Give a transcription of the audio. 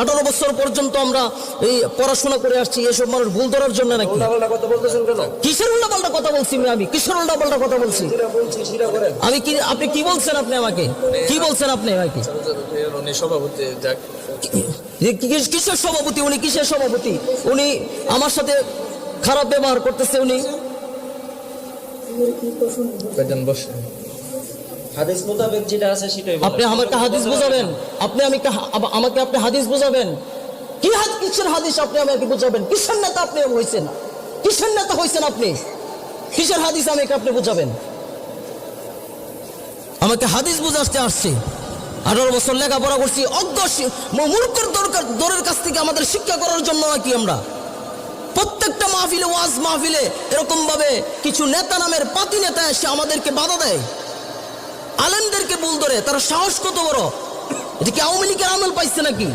18 বছর পর্যন্ত আমরা এই পড়াশোনা করে আসছি, এসব মানুষ ভুল ধরার জন্য নাকি? কিসের উল্টাপাল্টা কথা বলছি আমি? কিসের উল্টাপাল্টা কথা বলছি আমি? কি আপনি কি বলছেন? আপনি আমাকে কি বলছেন? আপনি আমাকে কিসের সভাপতি? উনি কিসের সভাপতি? উনি আমার সাথে খারাপ ব্যবহার করতেছে। উনি হাদিস মোতাবেক যেটা আছে সেটাই আপনি আমাকে হাদিস বুঝাবেন? আমাকে আপনি হাদিস বুঝাবেন? কিসের হাদিস আপনি আমাকে বুঝাবেন? কিসের নেতা আপনি হয়েছেন? কিসের নেতা হয়েছেন আপনি? কিসের হাদিস আমাকে আপনি বুঝাবেন? আমাকে হাদিস বুঝাতে আসছে। 18 বছর লেখাপড়া করছি, অজ্ঞ মূর্খর দরের কাছ থেকে আমাদের শিক্ষা করার জন্য নাকি আমরা প্রত্যেকটা মাহফিলে, ওয়াজ মাহফিলে এরকম ভাবে কিছু নেতা নামের পাতি নেতা এসে আমাদেরকে বাধা দেয়, আলেমদেরকে ভুল ধরে। তারা সাহস কত বড়! এটা কি আওয়ামী লীগের আমল পাইছে নাকি?